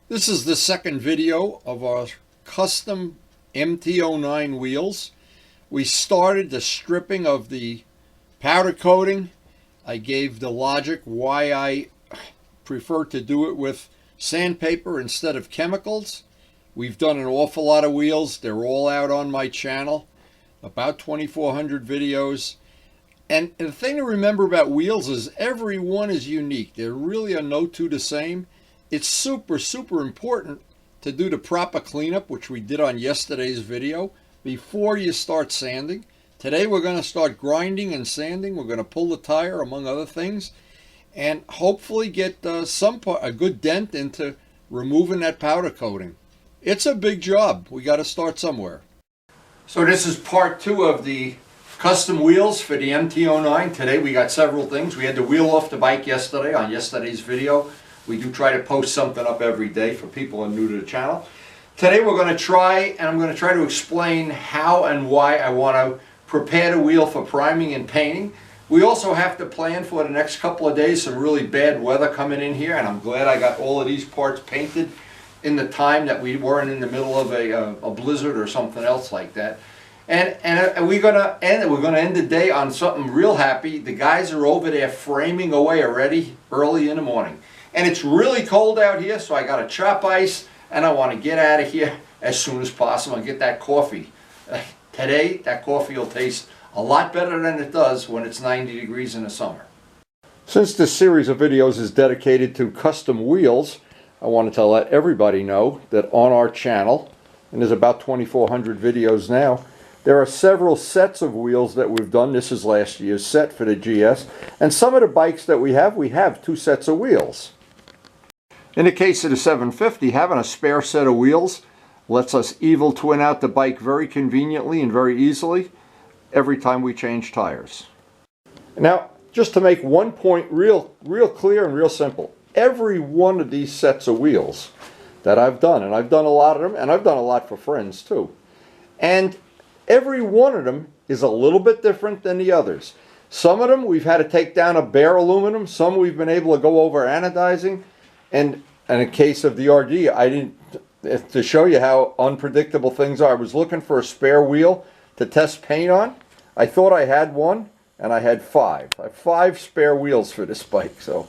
This is the second video of our custom MT09 wheels. We started the stripping of the powder coating. I gave the logic why I prefer to do it with sandpaper instead of chemicals. We've done an awful lot of wheels. They're all out on my channel, about 2,400 videos. And the thing to remember about wheels is every one is unique. There really are no two the same. It's super important to do the proper cleanup, which we did on yesterday's video, before you start sanding. Today we're going to start grinding and sanding. We're going to pull the tire, among other things, and hopefully get a good dent into removing that powder coating. It's a big job. We got to start somewhere. So this is part two of the custom wheels for the MT09. Today we got several things. We had the wheel off the bike yesterday on yesterday's video. We do try to post something up every day for people who are new to the channel. Today we're going to try to explain how and why I want to prepare the wheel for priming and painting. We also have to plan for the next couple of days some really bad weather coming in here, and I'm glad I got all of these parts painted in the time that we weren't in the middle of a blizzard or something else like that. And we're gonna end the day on something real happy. The guys are over there framing away already early in the morning. And it's really cold out here, so I got to chop ice, and I want to get out of here as soon as possible and get that coffee. Today, that coffee will taste a lot better than it does when it's 90 degrees in the summer. Since this series of videos is dedicated to custom wheels, I wanted to let everybody know that on our channel, and there's about 2,400 videos now, there are several sets of wheels that we've done. This is last year's set for the GS, and some of the bikes that we have two sets of wheels. In the case of the 750, having a spare set of wheels lets us evil twin out the bike very conveniently and very easily every time we change tires. Now, just to make one point real clear and real simple, every one of these sets of wheels that I've done, and I've done a lot of them, and I've done a lot for friends too, and every one of them is a little bit different than the others. Some of them we've had to take down a bare aluminum, some we've been able to go over anodizing, and in a case of the RD, to show you how unpredictable things are, I was looking for a spare wheel to test paint on. I thought I had one, and I had five. I have 5 spare wheels for this bike, so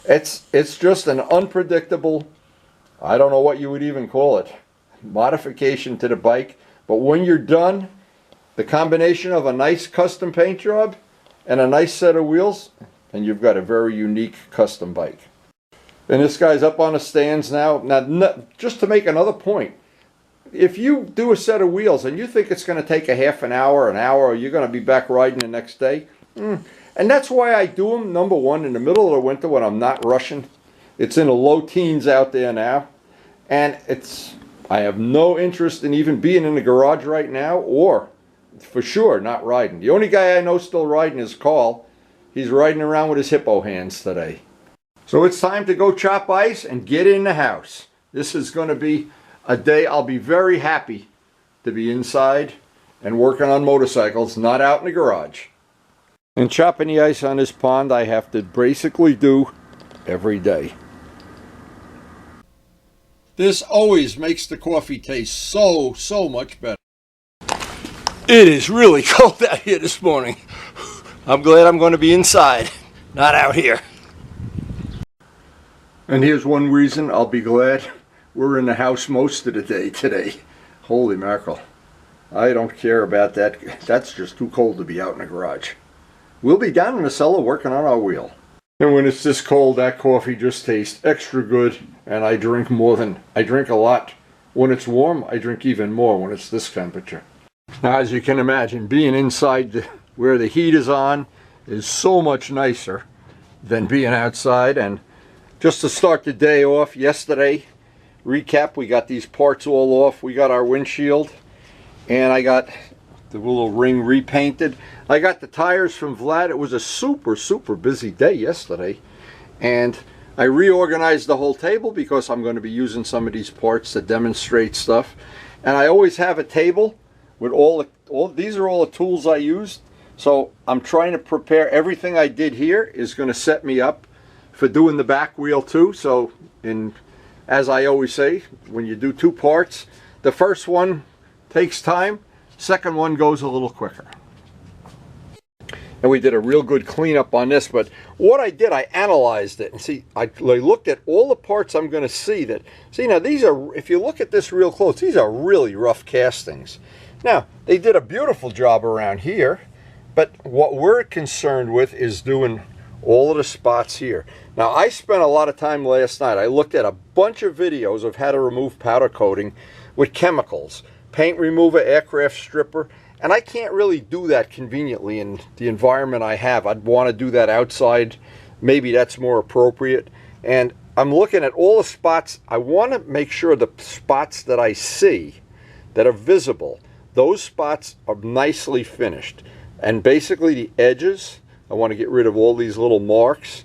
it's just an unpredictable, I don't know what you would even call it, modification to the bike. But when you're done, the combination of a nice custom paint job and a nice set of wheels, and you've got a very unique custom bike. And this guy's up on the stands now. Now, just to make another point, if you do a set of wheels and you think it's going to take a half an hour, or you're going to be back riding the next day, and that's why I do them, number one, in the middle of the winter when I'm not rushing. It's in the low teens out there now, and I have no interest in even being in the garage right now, or for sure not riding. The only guy I know still riding is Carl. He's riding around with his hippo hands today. So it's time to go chop ice and get in the house. This is going to be a day I'll be very happy to be inside and working on motorcycles, not out in the garage. And chopping the ice on this pond I have to basically do every day. This always makes the coffee taste so much better. It is really cold out here this morning. I'm glad I'm going to be inside, not out here. And here's one reason I'll be glad we're in the house most of the day today. Holy mackerel. I don't care about that. That's just too cold to be out in the garage. We'll be down in the cellar working on our wheel. And when it's this cold, that coffee just tastes extra good, and I drink a lot. When it's warm, I drink even more when it's this temperature. Now, as you can imagine, being inside where the heat is on is so much nicer than being outside. And just to start the day off, yesterday, recap, we got these parts all off. We got our windshield, and I got the little ring repainted. I got the tires from Vlad. It was a super busy day yesterday, and I reorganized the whole table because I'm going to be using some of these parts to demonstrate stuff. And I always have a table with these are all the tools I used. So I'm trying to prepare everything I did here is going to set me up for doing the back wheel too. So as I always say, when you do two parts, the first one takes time, second one goes a little quicker. And we did a real good cleanup on this, but what I did, I analyzed it, and see, I looked at all the parts I'm going to see that, see now these are, if you look at this real close, these are really rough castings. Now, they did a beautiful job around here, but what we're concerned with is doing all of the spots here. Now, I spent a lot of time last night. I looked at a bunch of videos of how to remove powder coating with chemicals, paint remover, aircraft stripper, and I can't really do that conveniently in the environment I have. I'd want to do that outside. Maybe that's more appropriate. And I'm looking at all the spots. I want to make sure the spots that I see that are visible, those spots are nicely finished. And basically the edges, I want to get rid of all these little marks.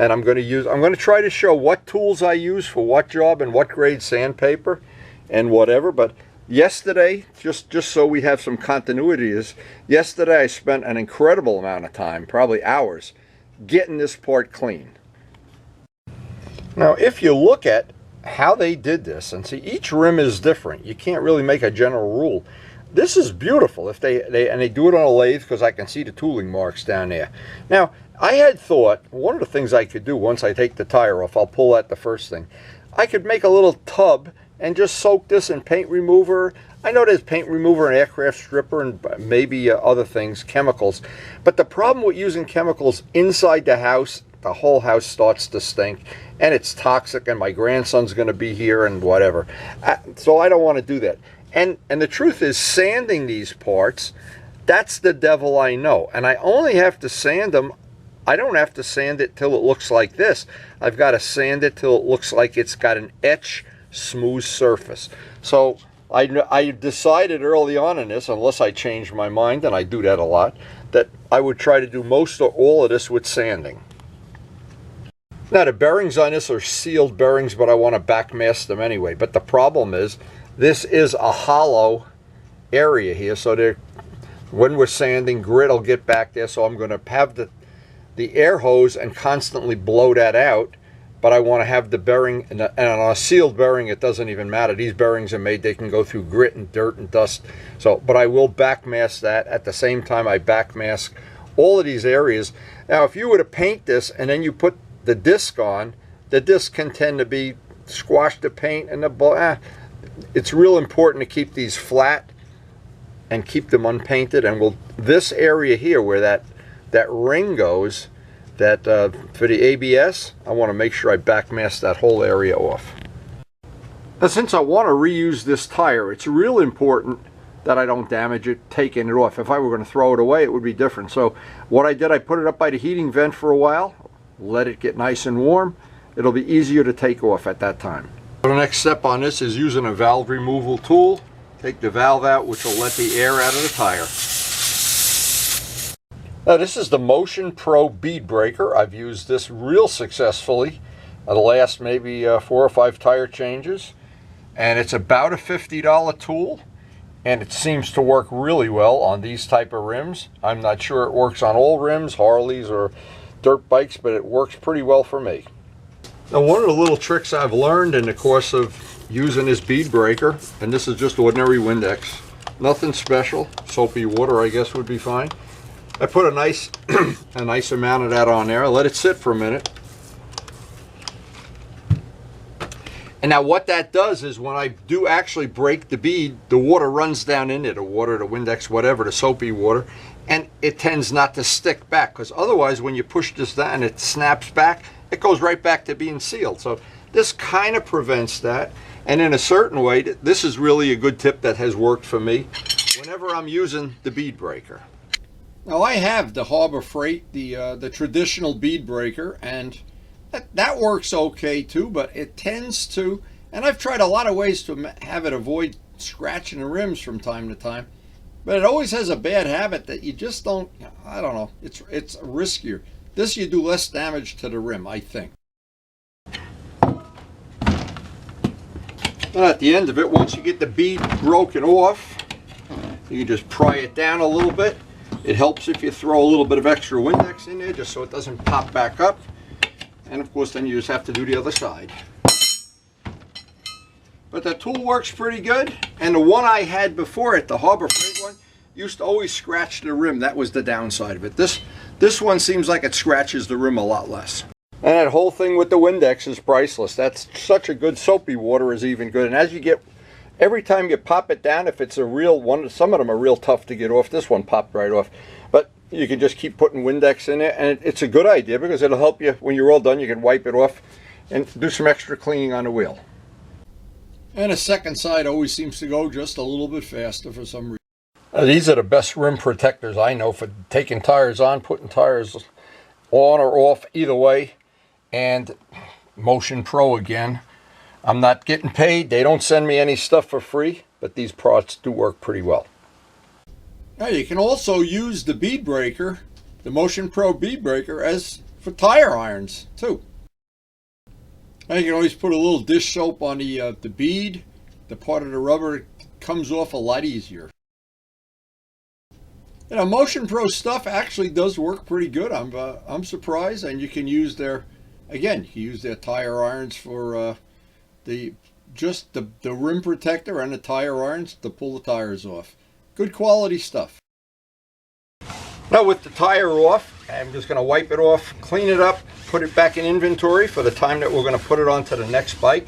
And I'm going to try to show what tools I use for what job and what grade sandpaper and whatever. But yesterday, just so we have some continuity, is yesterday I spent an incredible amount of time, probably hours, getting this part clean. Now, if you look at how they did this, and see, each rim is different. You can't really make a general rule. This is beautiful. If they do it on a lathe, because I can see the tooling marks down there. Now, I had thought one of the things I could do once I take the tire off, I'll pull that the first thing. I could make a little tub and just soak this in paint remover. I know there's paint remover and aircraft stripper and maybe other things, chemicals. But the problem with using chemicals inside the house, the whole house starts to stink, and it's toxic, and my grandson's going to be here and whatever. So I don't want to do that. And the truth is, sanding these parts, that's the devil I know. And I only have to sand them. I don't have to sand it till it looks like this. I've got to sand it till it looks like it's got an etch smooth surface. So I decided early on in this, unless I change my mind, and I do that a lot, that I would try to do most or all of this with sanding. Now, the bearings on this are sealed bearings, but I want to backmask them anyway. But the problem is, this is a hollow area here, so when we're sanding, grit will get back there, so I'm going to have the air hose and constantly blow that out. But I want to have the bearing, and on a sealed bearing, it doesn't even matter. These bearings are made, they can go through grit and dirt and dust. So, but I will backmask that. At the same time, I backmask all of these areas. Now, if you were to paint this and then you put the disc on, the disc can tend to be squash the paint and it's real important to keep these flat and keep them unpainted. And this area here where that ring goes, that for the ABS, I want to make sure I backmask that whole area off. Now, since I want to reuse this tire, it's real important that I don't damage it taking it off. If I were going to throw it away, it would be different. So what I did, I put it up by the heating vent for a while, let it get nice and warm. It'll be easier to take off at that time. So the next step on this is using a valve removal tool. Take the valve out, which will let the air out of the tire. Now, this is the Motion Pro bead breaker. I've used this real successfully the last maybe 4 or 5 tire changes, and it's about a $50 tool, and it seems to work really well on these type of rims. I'm not sure it works on all rims, Harleys or dirt bikes, but it works pretty well for me. Now, one of the little tricks I've learned in the course of using this bead breaker, and this is just ordinary Windex, nothing special, soapy water I guess would be fine. I put a nice amount of that on there. I let it sit for a minute. And now what that does is when I do actually break the bead, the water runs down in it, the water, the Windex, whatever, the soapy water, and it tends not to stick back, because otherwise when you push this down, it snaps back, it goes right back to being sealed. So this kind of prevents that. And in a certain way, this is really a good tip that has worked for me whenever I'm using the bead breaker. Now, I have the Harbor Freight, the traditional bead breaker, and that works okay too, but it tends to, and I've tried a lot of ways to have it avoid scratching the rims from time to time, but it always has a bad habit that you just don't, I don't know, it's riskier. This you do less damage to the rim, I think. And at the end of it, once you get the bead broken off, you can just pry it down a little bit. It helps if you throw a little bit of extra Windex in there just so it doesn't pop back up. And of course then you just have to do the other side. But the tool works pretty good. And the one I had before it, the Harbor Freight one, used to always scratch the rim. That was the downside of it. This one seems like it scratches the rim a lot less. And that whole thing with the Windex is priceless. That's such a good soapy water is even good. And as you get, every time you pop it down, if it's a real one, some of them are real tough to get off. This one popped right off. But you can just keep putting Windex in it, and it's a good idea because it'll help you when you're all done. You can wipe it off and do some extra cleaning on the wheel. And the second side always seems to go just a little bit faster for some reason. These are the best rim protectors I know for taking tires on, putting tires on or off, either way. And Motion Pro again. I'm not getting paid. They don't send me any stuff for free, but these products do work pretty well. Now you can also use the bead breaker, the Motion Pro bead breaker, as for tire irons too. Now you can always put a little dish soap on the bead. The part of the rubber comes off a lot easier. You know, Motion Pro stuff actually does work pretty good. I'm surprised, and you can use their, again, you use their tire irons for the rim protector and the tire irons to pull the tires off. Good quality stuff. Now with the tire off, I'm just going to wipe it off, clean it up, put it back in inventory for the time that we're going to put it on to the next bike.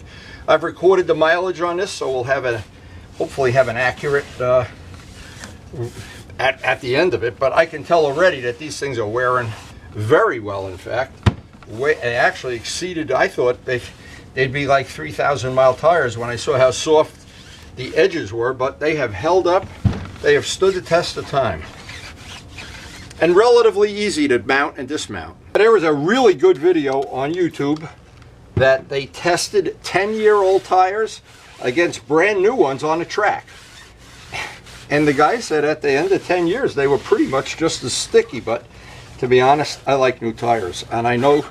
I've recorded the mileage on this, so we'll have hopefully have an accurate at the end of it. But I can tell already that these things are wearing very well. In fact, they actually exceeded. I thought they'd be like 3,000-mile tires when I saw how soft the edges were, but they have held up. They have stood the test of time. And relatively easy to mount and dismount. There was a really good video on YouTube that they tested 10-year-old tires against brand new ones on a track. And the guy said at the end of 10 years they were pretty much just as sticky, but to be honest, I like new tires. And I know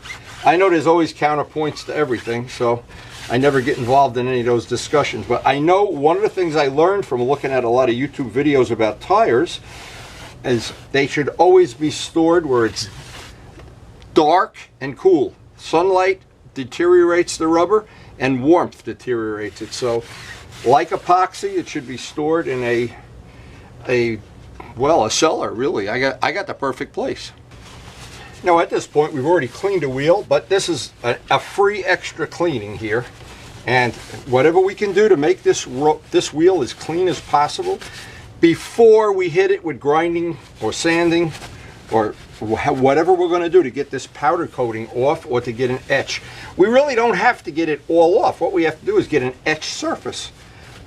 there's always counterpoints to everything, so I never get involved in any of those discussions. But I know one of the things I learned from looking at a lot of YouTube videos about tires is they should always be stored where it's dark and cool. Sunlight deteriorates the rubber and warmth deteriorates it. So like epoxy, it should be stored in a cellar, really. I got the perfect place. Now at this point we've already cleaned the wheel, but this is a free extra cleaning here. And whatever we can do to make this wheel as clean as possible before we hit it with grinding or sanding or whatever we're going to do to get this powder coating off or to get an etch. We really don't have to get it all off. What we have to do is get an etched surface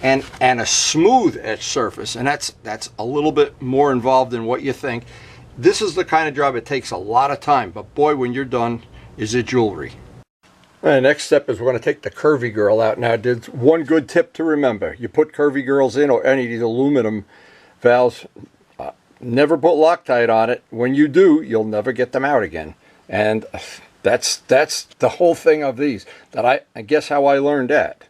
and a smooth etched surface, and that's a little bit more involved than what you think. This is the kind of job it takes a lot of time, but boy, when you're done, is it jewelry. The next step is we're going to take the Curvy Girl out. Now, there's one good tip to remember. You put Curvy Girls in, or any of these aluminum valves, never put Loctite on it. When you do, you'll never get them out again. And that's the whole thing of these. That I guess how I learned that.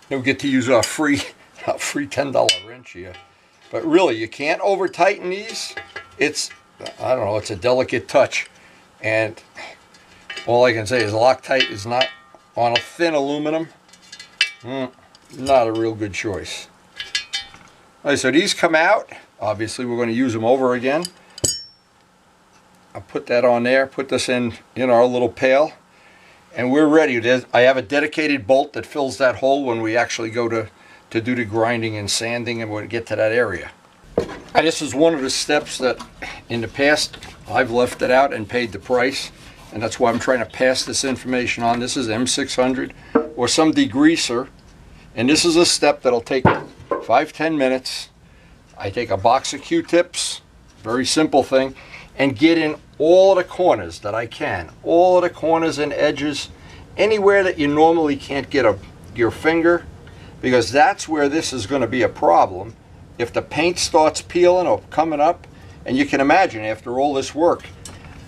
You'll get to use a free $10 wrench here. But really, you can't over tighten these. It's, I don't know, it's a delicate touch. And all I can say is Loctite is not, on a thin aluminum, not a real good choice. All right, so these come out. Obviously, we're going to use them over again. I'll put that on there, put this in our little pail, and we're ready. I have a dedicated bolt that fills that hole when we actually go to do the grinding and sanding and when we get to that area. And this is one of the steps that in the past I've left it out and paid the price, and that's why I'm trying to pass this information on. This is M600 or some degreaser, and this is a step that'll take 5-10 minutes. I take a box of Q-tips, very simple thing, and get in all the corners that I can, all the corners and edges, anywhere that you normally can't get your finger, because that's where this is going to be a problem. If the paint starts peeling or coming up, and you can imagine after all this work,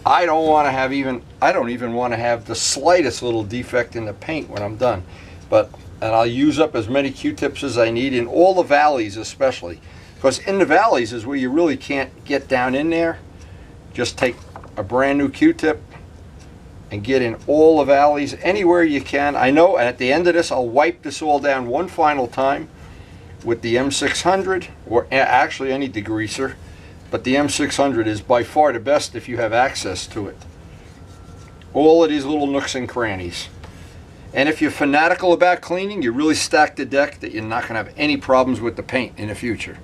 I don't even want to have the slightest little defect in the paint when I'm done. And I'll use up as many Q-tips as I need in all the valleys, especially because in the valleys is where you really can't get down in there. Just take a brand new Q-tip, and get in all the valleys anywhere you can. I know at the end of this I'll wipe this all down one final time with the M600, or actually any degreaser, but the M600 is by far the best if you have access to it. All of these little nooks and crannies. And if you're fanatical about cleaning, you really stack the deck that you're not going to have any problems with the paint in the future.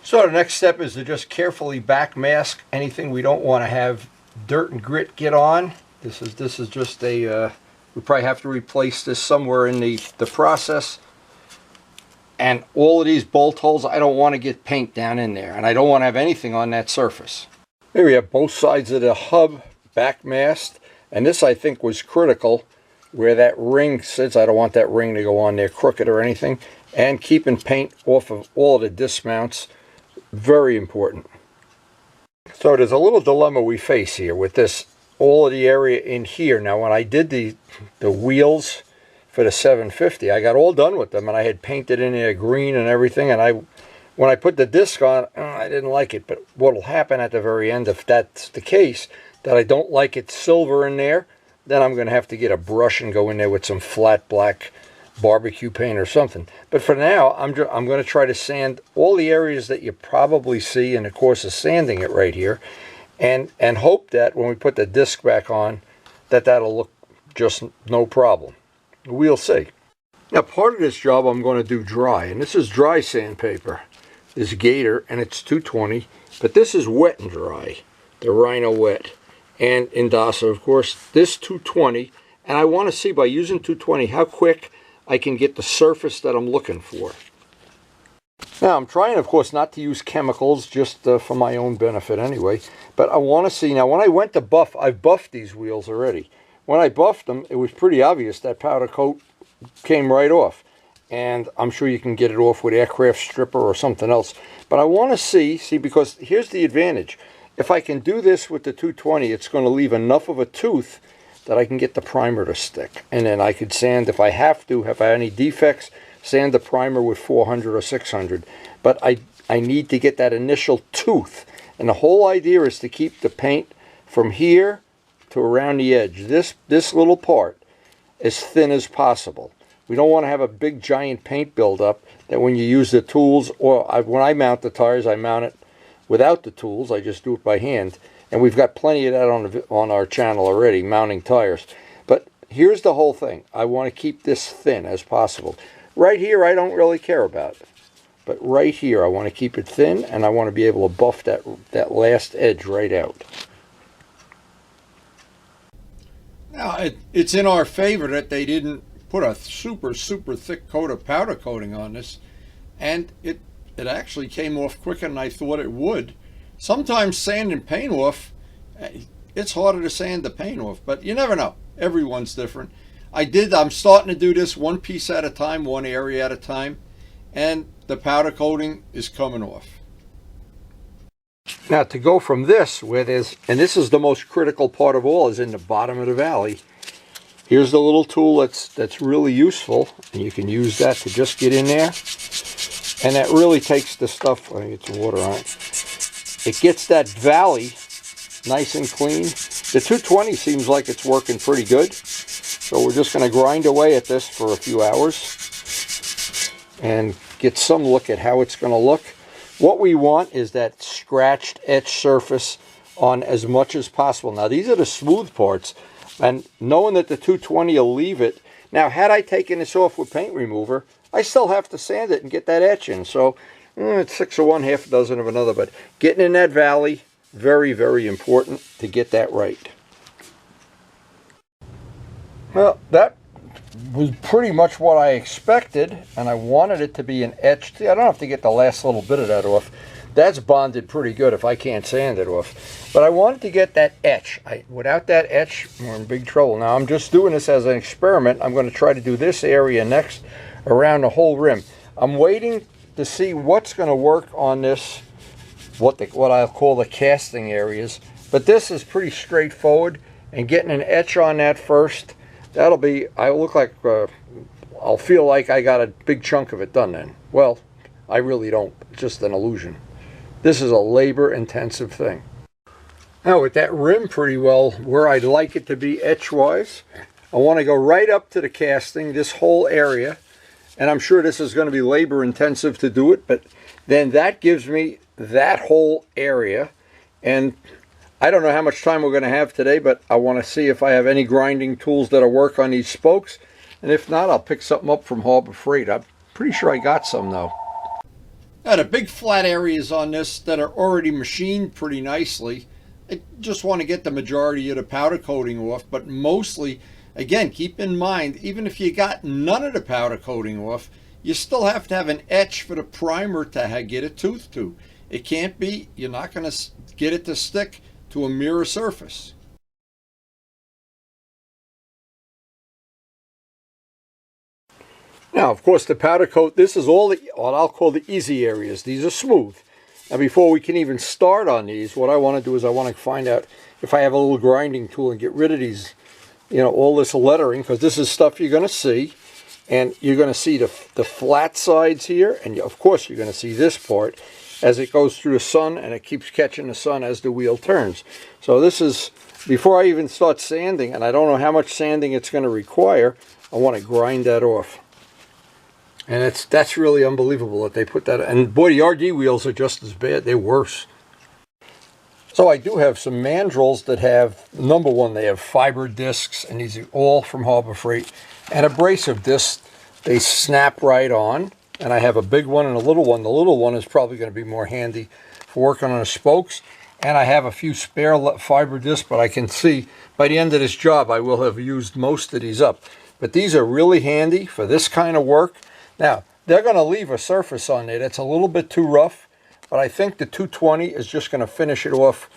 So the next step is to just carefully back mask anything we don't want to have dirt and grit get on. This is just a, we probably have to replace this somewhere in the process. And all of these bolt holes, I don't want to get paint down in there, and I don't want to have anything on that surface. Here we have both sides of the hub back masked, and this I think was critical, where that ring sits. I don't want that ring to go on there crooked or anything, and keeping paint off of all of the dismounts, very important. So there's a little dilemma we face here with this, all of the area in here. Now when I did the wheels for the 750, I got all done with them, and I had painted in there green and everything, and when I put the disc on, I didn't like it. But what will happen at the very end, if that's the case, that I don't like it silver in there, then I'm going to have to get a brush and go in there with some flat black barbecue paint or something. But for now, I'm going to try to sand all the areas that you probably see in the course of sanding it right here, and hope that when we put the disc back on, that'll look just no problem. We'll see. Now part of this job I'm going to do dry, and this is dry sandpaper, this Gator, and it's 220, but this is wet and dry, the Rhino Wet, and Indasa, of course, this 220, and I want to see by using 220 how quick I can get the surface that I'm looking for. Now I'm trying, of course, not to use chemicals, just for my own benefit anyway, but I want to see. Now when I went to buff, I've buffed these wheels already. When I buffed them, it was pretty obvious that powder coat came right off. And I'm sure you can get it off with aircraft stripper or something else. But I want to see, because here's the advantage. If I can do this with the 220, it's going to leave enough of a tooth that I can get the primer to stick. And then I could sand, if I have to, if I have any defects, sand the primer with 400 or 600. But I need to get that initial tooth. And the whole idea is to keep the paint from here to around the edge, this little part, as thin as possible. We don't want to have a big giant paint buildup that when you use the tools, or when I mount the tires, I mount it without the tools. I just do it by hand, and we've got plenty of that on our channel already, mounting tires. But here's the whole thing. I want to keep this thin as possible. Right here I don't really care about it, but right here I want to keep it thin, and I want to be able to buff that last edge right out. Now, it's in our favor that they didn't put a super thick coat of powder coating on this, and it actually came off quicker than I thought it would. Sometimes sanding paint off, it's harder to sand the paint off, but you never know. Everyone's different. I'm starting to do this one piece at a time, one area at a time, and the powder coating is coming off. Now to go from this, where there's, and this is the most critical part of all, is in the bottom of the valley. Here's the little tool that's really useful, and you can use that to just get in there. And that really takes the stuff, let me get some water on it. It gets that valley nice and clean. The 220 seems like it's working pretty good. So we're just going to grind away at this for a few hours and get some look at how it's going to look. What we want is that scratched etched surface on as much as possible. Now these are the smooth parts, and knowing that the 220 will leave it. Now had I taken this off with paint remover, I still have to sand it and get that etch in. So it's 6 of one, half a dozen of another, but getting in that valley, very, very important to get that right. Well, that was pretty much what I expected, and I wanted it to be an etched. I don't have to get the last little bit of that off. That's bonded pretty good if I can't sand it off. But I wanted to get that etch. Without that etch, we're in big trouble. Now I'm just doing this as an experiment. I'm going to try to do this area next around the whole rim. I'm waiting to see what's going to work on this, what I'll call the casting areas. But this is pretty straightforward, and getting an etch on that first, that'll be, I'll feel like I got a big chunk of it done then. Well, I really don't. It's just an illusion. This is a labor-intensive thing. Now with that rim pretty well where I'd like it to be etch-wise, I want to go right up to the casting, this whole area. And I'm sure this is going to be labor intensive to do it, but then that gives me that whole area. And I don't know how much time we're going to have today, but I want to see if I have any grinding tools that'll work on these spokes. And if not, I'll pick something up from Harbor Freight. I'm pretty sure I got some though. Now the big flat areas on this that are already machined pretty nicely, I just want to get the majority of the powder coating off, but mostly, again, keep in mind, even if you got none of the powder coating off, you still have to have an etch for the primer to get a tooth to. It can't be, you're not going to get it to stick to a mirror surface. Now, of course, the powder coat, this is all what I'll call the easy areas. These are smooth. Now, before we can even start on these, what I want to do is I want to find out if I have a little grinding tool and get rid of these, you know, all this lettering, because this is stuff you're going to see. And you're going to see the flat sides here, and of course you're going to see this part as it goes through the sun, and it keeps catching the sun as the wheel turns. So this is, before I even start sanding, and I don't know how much sanding it's going to require, I want to grind that off. And that's really unbelievable that they put that, and boy, the RD wheels are just as bad, they're worse. So I do have some mandrels that have, number one, they have fiber discs, and these are all from Harbor Freight, and abrasive discs. They snap right on, and I have a big one and a little one. The little one is probably going to be more handy for working on the spokes, and I have a few spare fiber discs, but I can see by the end of this job I will have used most of these up. But these are really handy for this kind of work. Now, they're going to leave a surface on there that's a little bit too rough, but I think the 220 is just going to finish it off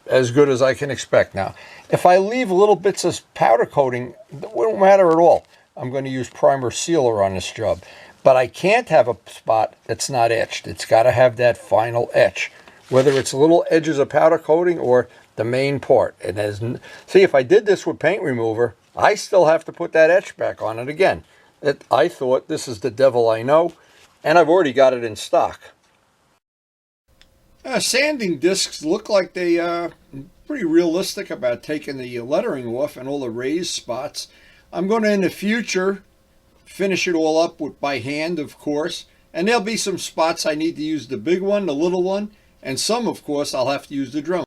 as good as I can expect. Now, if I leave little bits of powder coating, it won't matter at all. I'm going to use primer sealer on this job. But I can't have a spot that's not etched. It's got to have that final etch, whether it's little edges of powder coating or the main part. And see, if I did this with paint remover, I still have to put that etch back on it again. I thought, this is the devil I know, and I've already got it in stock. Sanding discs look like they are pretty realistic about taking the lettering off and all the raised spots. I'm going to, in the future, finish it all up by hand, of course, and there'll be some spots I need to use the big one, the little one, and some, of course, I'll have to use the drone.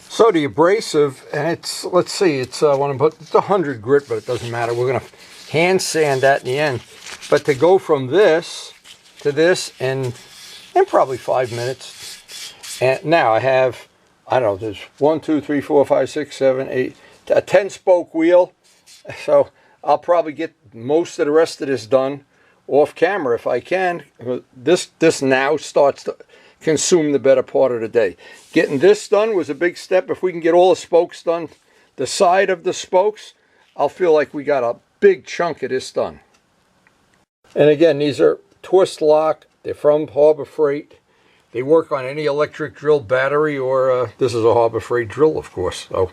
So the abrasive, and it's, let's see, it's 100 grit, but it doesn't matter. We're going to hand sand that in the end. But to go from this to this in probably 5 minutes. And now I have, I don't know, there's 1, 2, 3, 4, 5, 6, 7, 8, a 10-spoke wheel. So I'll probably get most of the rest of this done off camera if I can. This now starts to consume the better part of the day. Getting this done was a big step. If we can get all the spokes done, the side of the spokes, I'll feel like we got a big chunk of this done. And again, these are twist lock. They're from Harbor Freight. They work on any electric drill battery, or this is a Harbor Freight drill, of course. So,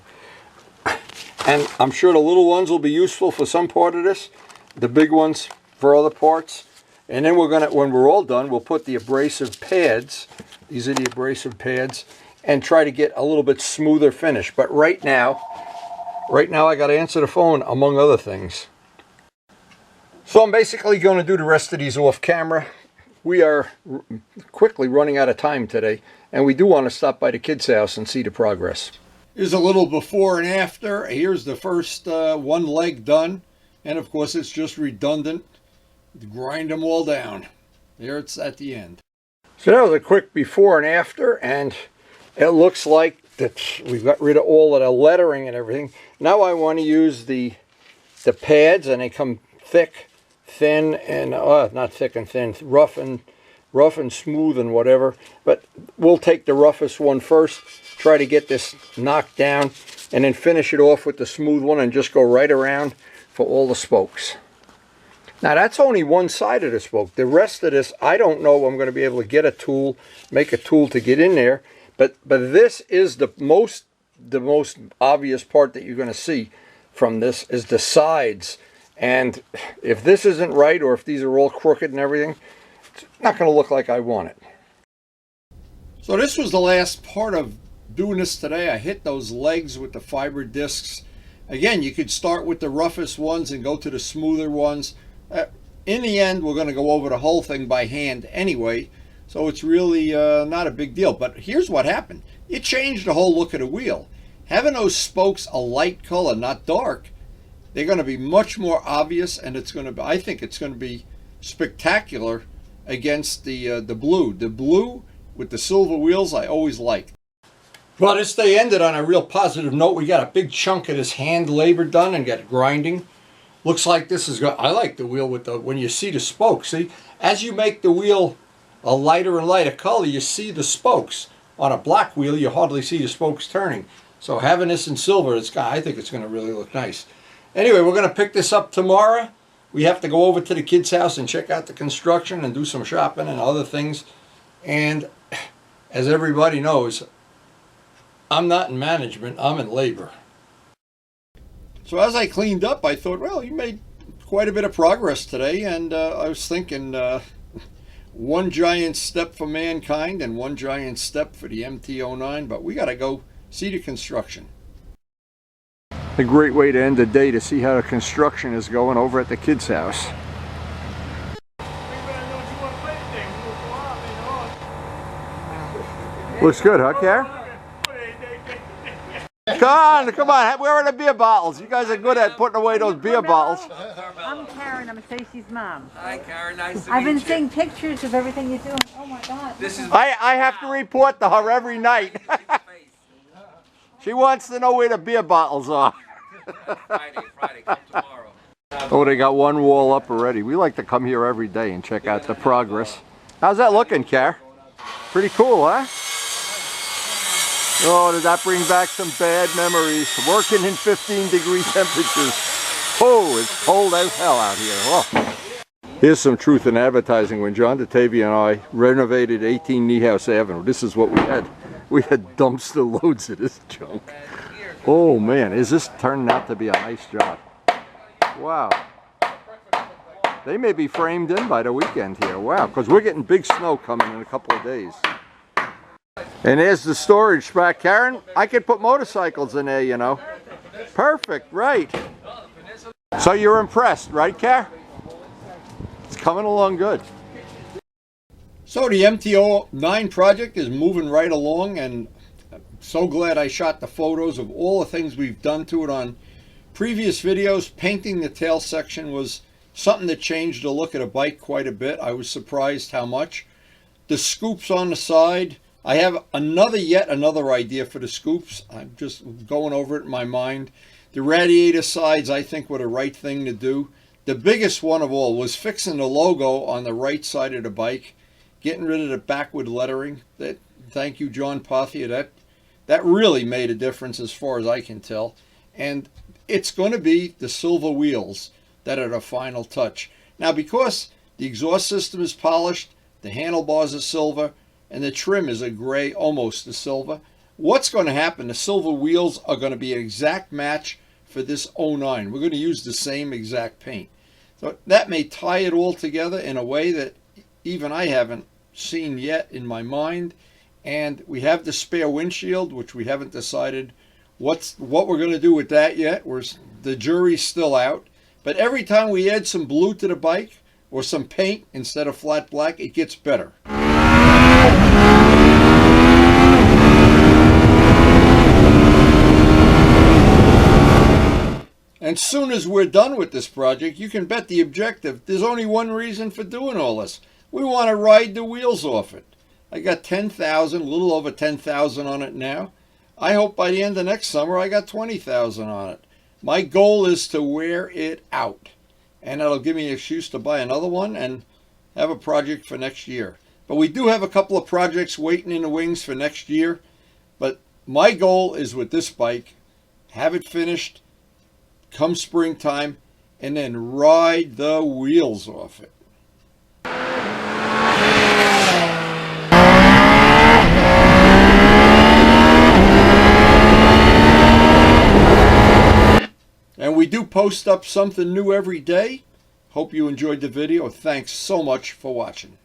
and I'm sure the little ones will be useful for some part of this, the big ones for other parts. And then we're gonna, when we're all done, we'll put the abrasive pads. These are the abrasive pads, and try to get a little bit smoother finish. But right now I got to answer the phone, among other things. So I'm basically going to do the rest of these off camera. We are quickly running out of time today, and we do want to stop by the kids' house and see the progress. Here's a little before and after. Here's the first one leg done, and of course it's just redundant. Grind them all down. There it's at the end. So that was a quick before and after, and it looks like that we've got rid of all of the lettering and everything. Now I want to use the pads, and they come thick, thin, and not thick and thin, rough and smooth and whatever. But we'll take the roughest one first, try to get this knocked down, and then finish it off with the smooth one and just go right around for all the spokes. Now that's only one side of the spoke. The rest of this, I don't know I'm going to be able to get a tool, make a tool to get in there. But this is the most obvious part that you're going to see from this is the sides. And if this isn't right, or if these are all crooked and everything, it's not going to look like I want it. So this was the last part of doing this today, I hit those legs with the fiber discs. Again, you could start with the roughest ones and go to the smoother ones. In the end, we're going to go over the whole thing by hand anyway, so it's really not a big deal. But here's what happened. It changed the whole look of the wheel. Having those spokes a light color, not dark, they're going to be much more obvious, and it's going to be, I think it's going to be spectacular against the blue. The blue with the silver wheels I always liked. Well, this day ended on a real positive note. We got a big chunk of this hand labor done and got grinding. Looks like this is good. I like the wheel with the, when you see the spokes. See, as you make the wheel a lighter and lighter color, you see the spokes. On a black wheel, you hardly see the spokes turning. So having this in silver, I think it's going to really look nice. Anyway, we're going to pick this up tomorrow. We have to go over to the kids' house and check out the construction and do some shopping and other things. And as everybody knows, I'm not in management, I'm in labor. So as I cleaned up, I thought, well, you made quite a bit of progress today. And I was thinking one giant step for mankind and one giant step for the MT09. But we got to go see the construction. A great way to end the day to see how the construction is going over at the kids' house. Looks good, huh, Karen? Come on, where are the beer bottles? You guys are good at putting away those beer bottles. I'm Karen, I'm Stacy's mom. Hi Karen, nice to meet you. I've been seeing pictures of everything you're doing. Oh my God. This is I have to report to her every night. She wants to know where the beer bottles are. Friday, come tomorrow. Oh, they got one wall up already. We like to come here every day and check out the progress. How's that looking, Karen? Pretty cool, huh? Oh, did that bring back some bad memories? Working in 15-degree temperatures. Oh, it's cold as hell out here. Oh. Here's some truth in advertising. When John DeTavia and I renovated 18 Niehaus Avenue, this is what we had. We had dumpster loads of this junk. Oh man, is this turning out to be a nice job? Wow. They may be framed in by the weekend here. Wow, because we're getting big snow coming in a couple of days. And there's the storage spot. Karen, I could put motorcycles in there, you know. Perfect, right. So you're impressed, right, Karen? It's coming along good. So the MT09 project is moving right along, and I'm so glad I shot the photos of all the things we've done to it on previous videos. Painting the tail section was something that changed the look of the bike quite a bit. I was surprised how much. The scoops on the side, I have yet another idea for the scoops. I'm just going over it in my mind. The radiator sides, I think, were the right thing to do. The biggest one of all was fixing the logo on the right side of the bike, getting rid of the backward lettering. Thank you, John Pothia. That really made a difference as far as I can tell. And it's going to be the silver wheels that are the final touch. Now, because the exhaust system is polished, the handlebars are silver, and the trim is a gray, almost a silver, what's going to happen? The silver wheels are going to be an exact match for this 09. We're going to use the same exact paint. So that may tie it all together in a way that even I haven't seen yet in my mind. And we have the spare windshield, which we haven't decided what we're going to do with that yet. The jury's still out. But every time we add some blue to the bike or some paint instead of flat black, it gets better. And soon as we're done with this project, you can bet the objective, there's only one reason for doing all this. We want to ride the wheels off it. I got 10,000, a little over 10,000 on it now. I hope by the end of next summer I got 20,000 on it. My goal is to wear it out. And that'll give me an excuse to buy another one and have a project for next year. But we do have a couple of projects waiting in the wings for next year. But my goal is with this bike, have it finished come springtime, and then ride the wheels off it. And we do post up something new every day. Hope you enjoyed the video. Thanks so much for watching.